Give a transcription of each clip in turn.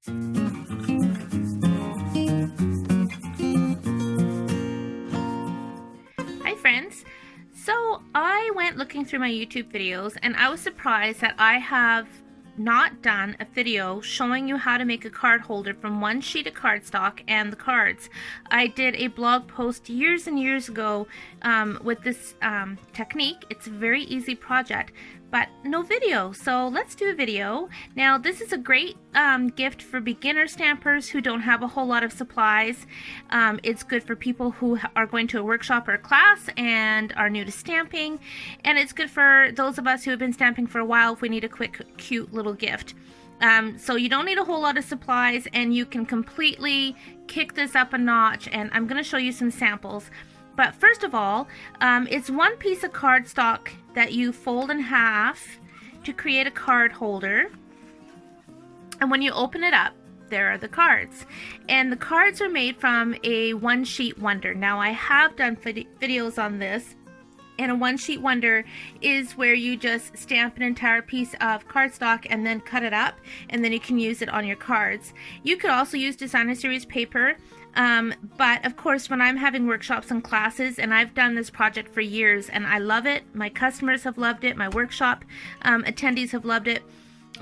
Hi friends! So I went looking through my YouTube videos and I was surprised that I have not done a video showing you how to make a card holder from one sheet of cardstock and the cards. I did a blog post years and years ago with this technique. It's a very easy project, but no video, so let's do a video. Now this is a great gift for beginner stampers who don't have a whole lot of supplies. It's good for people who are going to a workshop or a class and are new to stamping, and it's good for those of us who have been stamping for a while if we need a quick, cute little gift. So you don't need a whole lot of supplies, and you can completely kick this up a notch, and I'm going to show you some samples. But first of all, it's one piece of cardstock that you fold in half to create a card holder. And when you open it up, there are the cards. And the cards are made from a one sheet wonder. Now I have done videos on this. And a one sheet wonder is where you just stamp an entire piece of cardstock and then cut it up, and then you can use it on your cards. You could also use designer series paper, but of course when I'm having workshops and classes, and I've done this project for years and I love it, my customers have loved it, my workshop attendees have loved it,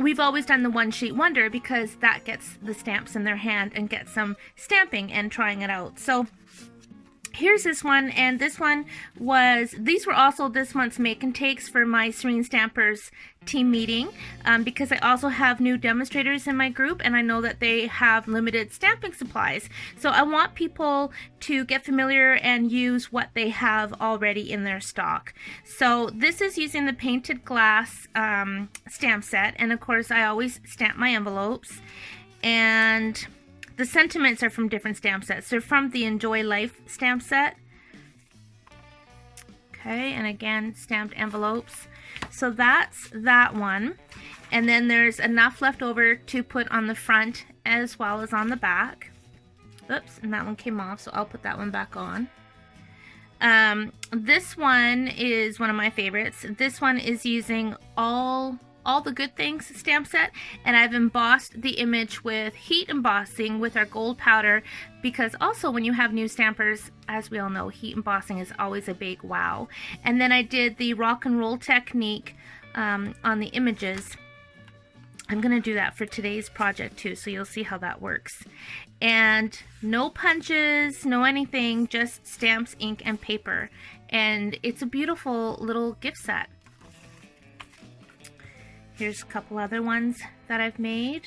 we've always done the one sheet wonder because that gets the stamps in their hand and gets some stamping and trying it out. So here's this one, and this one was, these were also this month's make and takes for my Serene Stampers team meeting, because I also have new demonstrators in my group and I know that they have limited stamping supplies. So I want people to get familiar and use what they have already in their stock. So this is using the painted glass stamp set, and of course I always stamp my envelopes, and the sentiments are from different stamp sets. They're from the Enjoy Life stamp set. Okay, and again, stamped envelopes. So that's that one. And then there's enough left over to put on the front as well as on the back. Oops, and that one came off, so I'll put that one back on. This one is one of my favorites. This one is using all the good things stamp set, and I've embossed the image with heat embossing with our gold powder, because also when you have new stampers, as we all know, heat embossing is always a big wow. And then I did the rock and roll technique on the images. I'm gonna do that for today's project too, so you'll see how that works. And no punches, no anything, just stamps, ink, and paper, and it's a beautiful little gift set. Here's a couple other ones that I've made.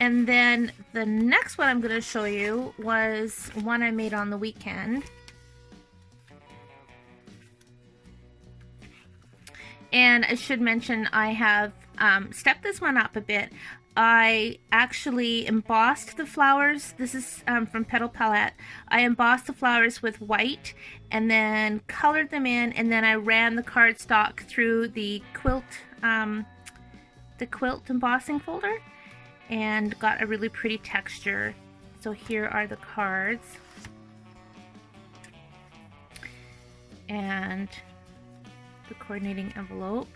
And then the next one I'm going to show you was one I made on the weekend. And I should mention I have stepped this one up a bit. I actually embossed the flowers. This is from Petal Palette. I embossed the flowers with white and then colored them in, and then I ran the cardstock through the quilt embossing folder and got a really pretty texture. So here are the cards. And the coordinating envelope.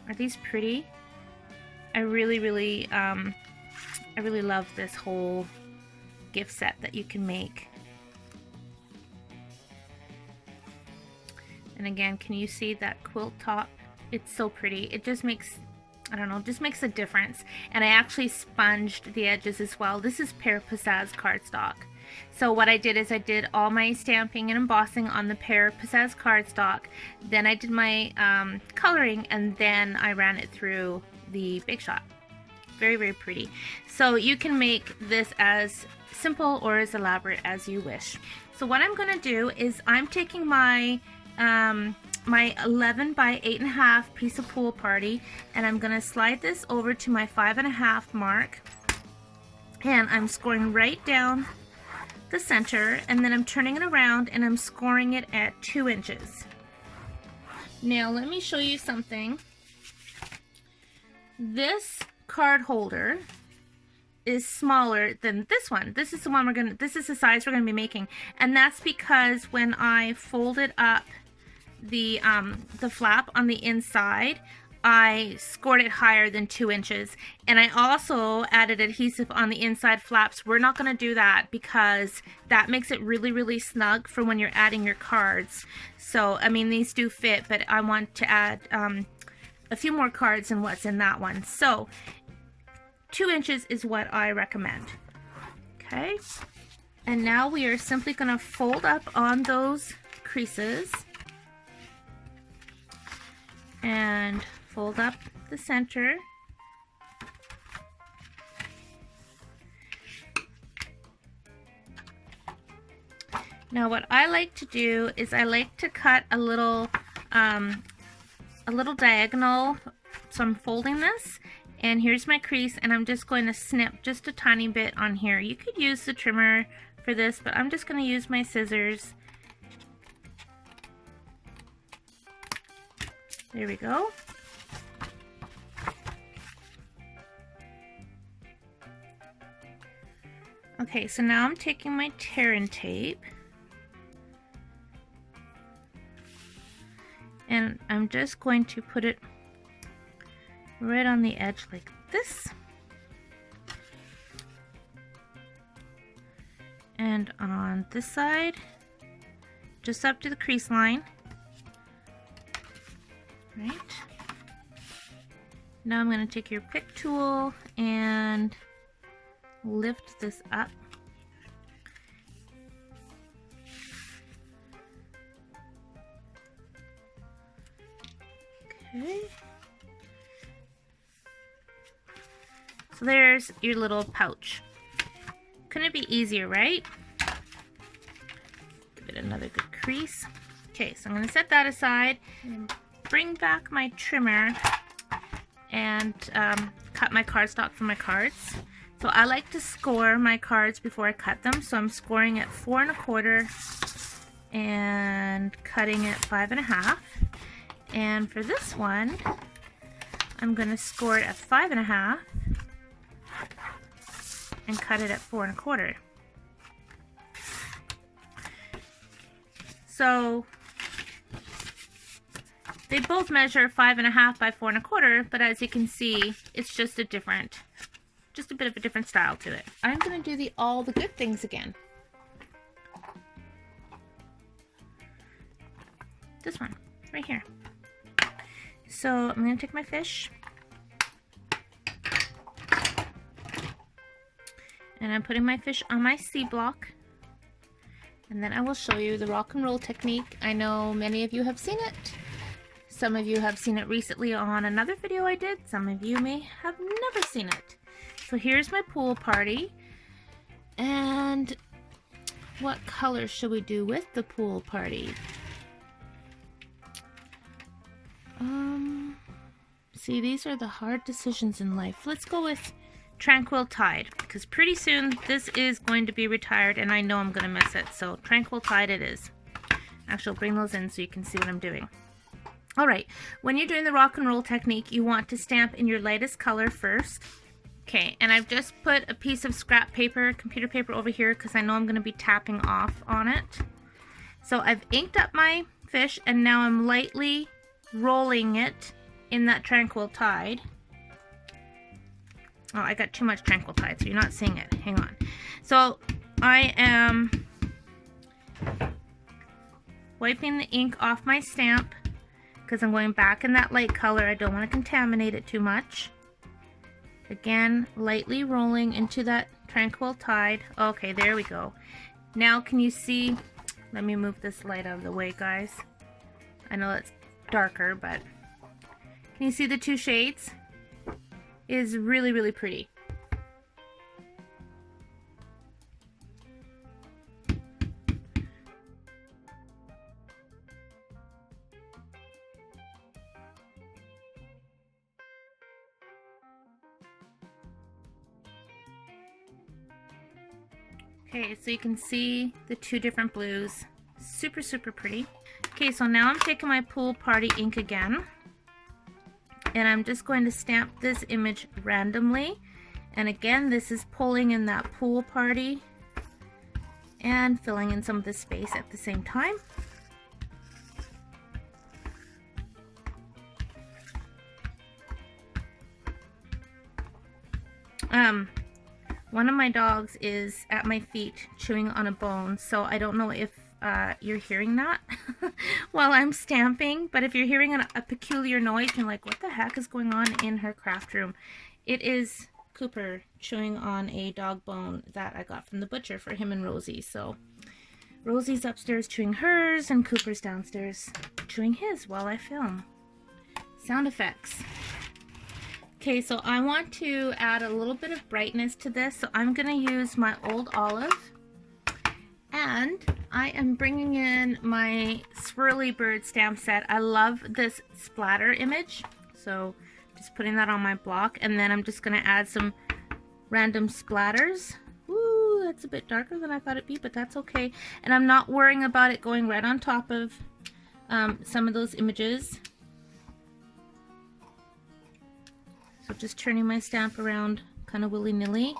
Are these pretty? I really love this whole gift set that you can make. And again, can you see that quilt top? It's so pretty. It just makes, I don't know, just makes a difference. And I actually sponged the edges as well. This is Pear Pizzazz cardstock. So what I did is I did all my stamping and embossing on the Pear Pizzazz cardstock. Then I did my coloring, and then I ran it through the Big Shot. Very pretty. So you can make this as simple or as elaborate as you wish. So what I'm going to do is I'm taking my my 11 by 8.5 piece of Pool Party, and I'm going to slide this over to my 5.5 mark, and I'm scoring right down the center, and then I'm turning it around and I'm scoring it at 2 inches. Now let me show you something. This card holder is smaller than this one. This is the one this is the size we're gonna be making, and that's because when I folded up the flap on the inside, I scored it higher than 2 inches. And I also added adhesive on the inside flaps. We're not going to do that because that makes it really, really snug for when you're adding your cards. So, I mean, these do fit, but I want to add a few more cards than what's in that one. So, 2 inches is what I recommend. Okay. And now we are simply going to fold up on those creases and fold up the center. Now what I like to do is I like to cut a little diagonal. So I'm folding this, and here's my crease, and I'm just going to snip just a tiny bit on here. You could use the trimmer for this, but I'm just going to use my scissors. There we go. Okay, so now I'm taking my tear-in tape and I'm just going to put it right on the edge like this. And on this side, just up to the crease line. Right. Now I'm going to take your pick tool and lift this up. Okay. So there's your little pouch. Couldn't it be easier, right? Give it another good crease. Okay, so I'm going to set that aside and bring back my trimmer and cut my cardstock for my cards. So I like to score my cards before I cut them. So I'm scoring at 4 1/4 and cutting at 5 1/2. And for this one, I'm going to score it at 5 1/2 and cut it at 4 1/4. So they both measure 5 1/2 by 4 1/4, but as you can see, it's just a bit of a different style to it. I'm going to do all the good things again. This one, right here. So I'm going to take my fish and I'm putting my fish on my C block, and then I will show you the rock and roll technique. I know many of you have seen it. Some of you have seen it recently on another video I did. Some of you may have never seen it. So here's my pool party. And what color should we do with the pool party? See, these are the hard decisions in life. Let's go with Tranquil Tide, because pretty soon this is going to be retired and I know I'm going to miss it. So Tranquil Tide it is. Actually, I'll bring those in so you can see what I'm doing. Alright, when you're doing the rock and roll technique, you want to stamp in your lightest color first. Okay, and I've just put a piece of scrap paper, computer paper over here because I know I'm going to be tapping off on it. So I've inked up my fish and now I'm lightly rolling it in that Tranquil Tide. Oh, I got too much Tranquil Tide, so you're not seeing it. Hang on. So I am wiping the ink off my stamp because I'm going back in that light color. I don't want to contaminate it too much. Again, lightly rolling into that Tranquil Tide. Okay, there we go. Now can you see? Let me move this light out of the way, guys. I know it's darker, but can you see the two shades? It is really, really pretty. Okay, so you can see the two different blues. Super, super pretty. Okay, so now I'm taking my pool party ink again. And I'm just going to stamp this image randomly. And again, this is pulling in that pool party and filling in some of the space at the same time. One of my dogs is at my feet chewing on a bone, so I don't know if you're hearing that while I'm stamping, but if you're hearing a peculiar noise, you're like, what the heck is going on in her craft room? It is Cooper chewing on a dog bone that I got from the butcher for him and Rosie. So Rosie's upstairs chewing hers, and Cooper's downstairs chewing his while I film. Sound effects. Okay, so I want to add a little bit of brightness to this, so I'm going to use my old olive, and I am bringing in my Swirly Bird stamp set. I love this splatter image, so just putting that on my block, and then I'm just going to add some random splatters. Ooh, that's a bit darker than I thought it'd be, but that's okay. And I'm not worrying about it going right on top of some of those images. So just turning my stamp around kind of willy-nilly.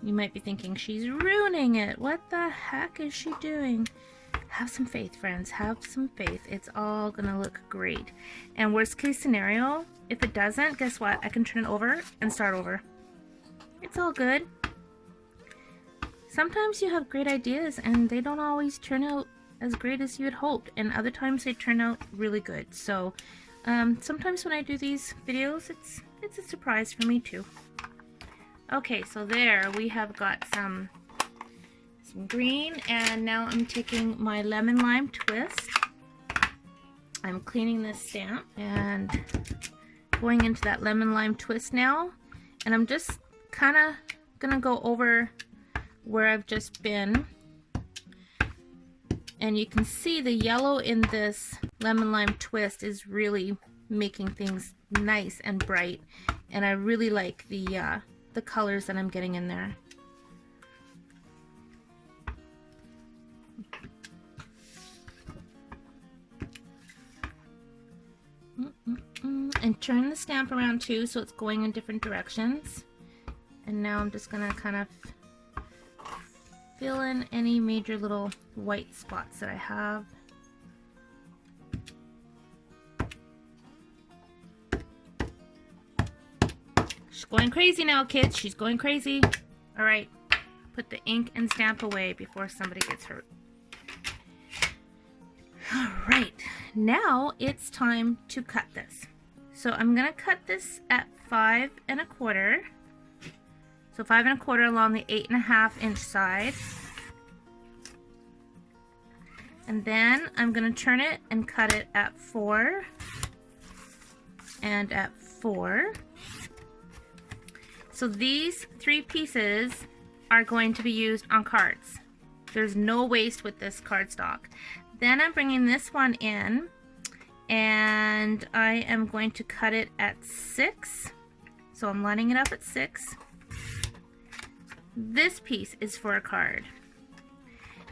You might be thinking, she's ruining it. What the heck is she doing? Have some faith, friends. Have some faith. It's all gonna look great. And worst case scenario, if it doesn't, guess what? I can turn it over and start over. It's all good. Sometimes you have great ideas and they don't always turn out as great as you had hoped, and other times they turn out really good. So sometimes when I do these videos, it's a surprise for me too. Okay, so there we have got some green, and now I'm taking my lemon lime twist. I'm cleaning this stamp and going into that lemon lime twist now, and I'm just kind of gonna go over where I've just been. And you can see the yellow in this lemon lime twist is really making things nice and bright. And I really like the colors that I'm getting in there. And turn the stamp around too, so it's going in different directions. And now I'm just gonna kind of fill in any major little white spots that I have. She's going crazy now, kids. She's going crazy. All right, put the ink and stamp away before somebody gets hurt. All right, now it's time to cut this. So I'm gonna cut this at 5 1/4. So 5 1/4 along the 8 1/2 inch side. And then I'm going to turn it and cut it at 4 and at 4. So these 3 pieces are going to be used on cards. There's no waste with this cardstock. Then I'm bringing this one in, and I am going to cut it at 6. So I'm lining it up at 6. This piece is for a card.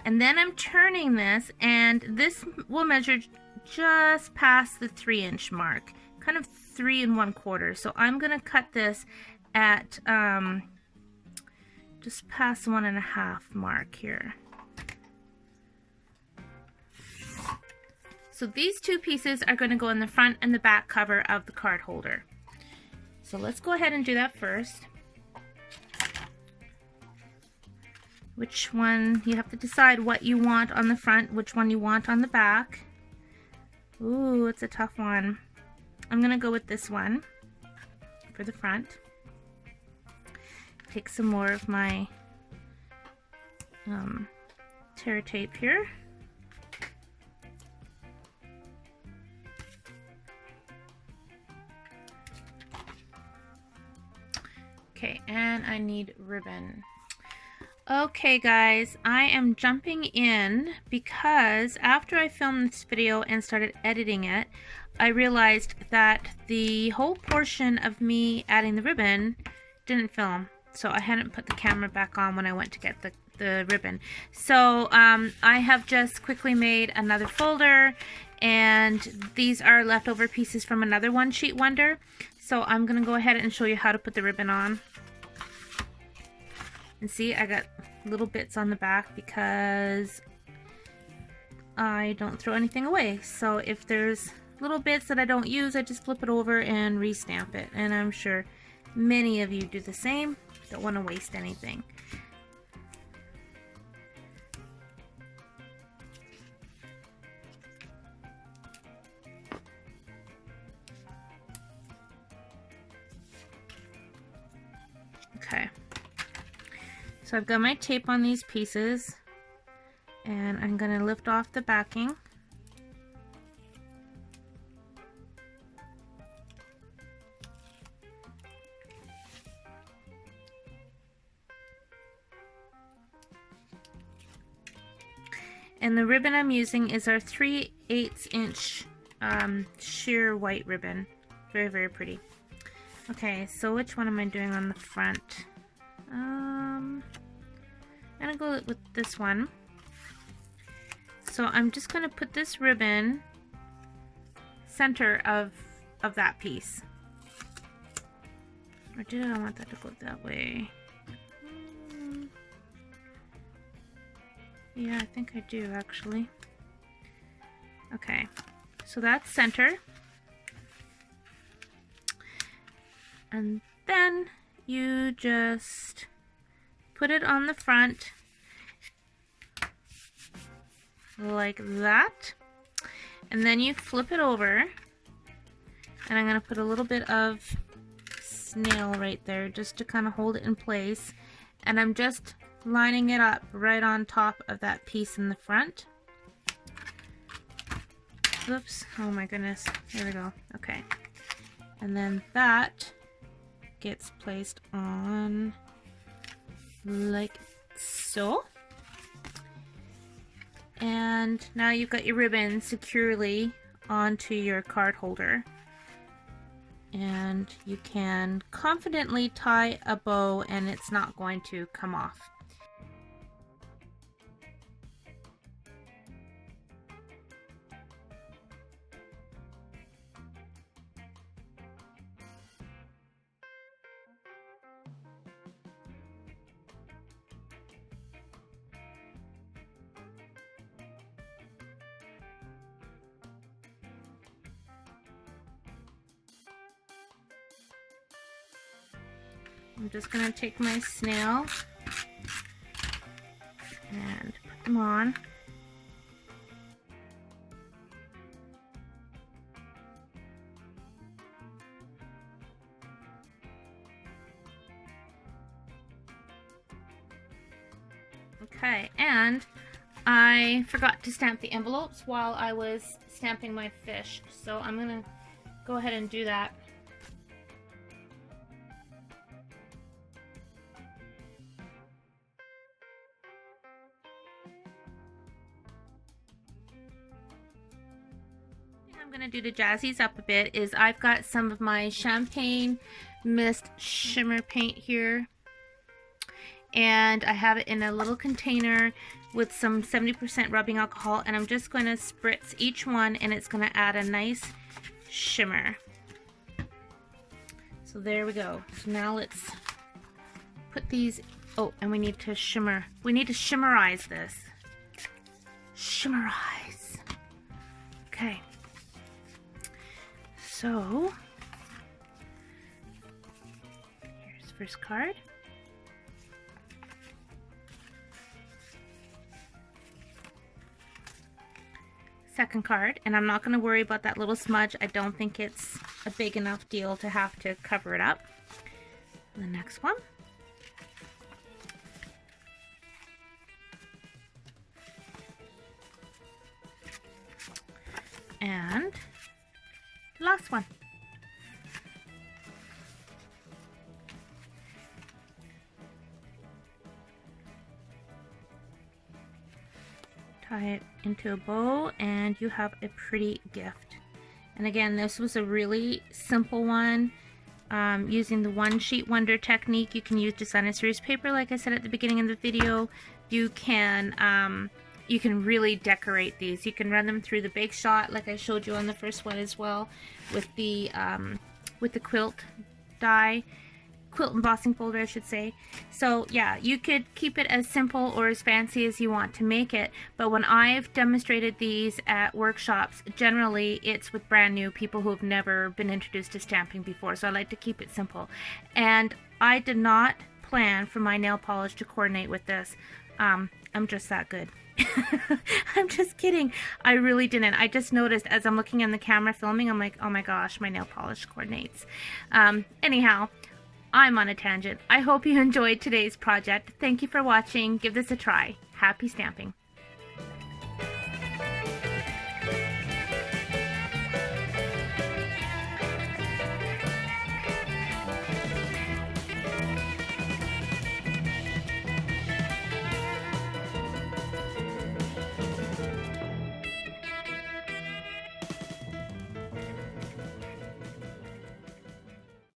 And then I'm turning this, and this will measure just past the 3 inch mark, kind of 3 1/4. So I'm going to cut this at just past 1 1/2 mark here. So these 2 pieces are going to go in the front and the back cover of the card holder. So let's go ahead and do that first. Which one, you have to decide what you want on the front, which one you want on the back. Ooh, it's a tough one. I'm gonna go with this one for the front. Take some more of my tear tape here. Okay, and I need ribbon. Okay guys, I am jumping in because after I filmed this video and started editing it, I realized that the whole portion of me adding the ribbon didn't film. So I hadn't put the camera back on when I went to get the ribbon. So I have just quickly made another folder, and these are leftover pieces from another One Sheet Wonder. So I'm going to go ahead and show you how to put the ribbon on. And see, I got little bits on the back because I don't throw anything away. So if there's little bits that I don't use, I just flip it over and re-stamp it. And I'm sure many of you do the same. Don't want to waste anything. Okay, so I've got my tape on these pieces, and I'm going to lift off the backing. And the ribbon I'm using is our 3/8 inch sheer white ribbon. Very, very pretty. Okay, so which one am I doing on the front? I'm gonna go with this one. So I'm just gonna put this ribbon center of that piece. Or did I want that to go that way? Yeah, I think I do actually. Okay, so that's center. And then you just put it on the front like that. And then you flip it over. And I'm going to put a little bit of snail right there just to kind of hold it in place. And I'm just lining it up right on top of that piece in the front. Oops, oh my goodness, there we go. Okay, and then that gets placed on like so. And now you've got your ribbon securely onto your card holder. And you can confidently tie a bow and it's not going to come off. I'm just going to take my snail and put them on. Okay, and I forgot to stamp the envelopes while I was stamping my fish, so I'm going to go ahead and do that. I'm going to do to jazz these up a bit is I've got some of my champagne mist shimmer paint here, and I have it in a little container with some 70% rubbing alcohol, and I'm just going to spritz each one and it's going to add a nice shimmer. So there we go. So now let's put these, oh, and we need to shimmerize this. Shimmerize. Okay. So, here's the first card. Second card, and I'm not going to worry about that little smudge. I don't think it's a big enough deal to have to cover it up. And the next one. And last one. Tie it into a bow and you have a pretty gift. And again, this was a really simple one. Using the one sheet wonder technique, you can use designer series paper like I said at the beginning of the video. You can really decorate these. You can run them through the bake shot like I showed you on the first one as well with the quilt die, quilt embossing folder, I should say. So yeah, you could keep it as simple or as fancy as you want to make it, but when I've demonstrated these at workshops, generally it's with brand new people who have never been introduced to stamping before, so I like to keep it simple. And I did not plan for my nail polish to coordinate with this. I'm just that good. I'm just kidding. I really didn't. I just noticed as I'm looking in the camera filming, I'm like, oh my gosh, my nail polish coordinates. Anyhow, I'm on a tangent. I hope you enjoyed today's project. Thank you for watching. Give this a try. Happy stamping.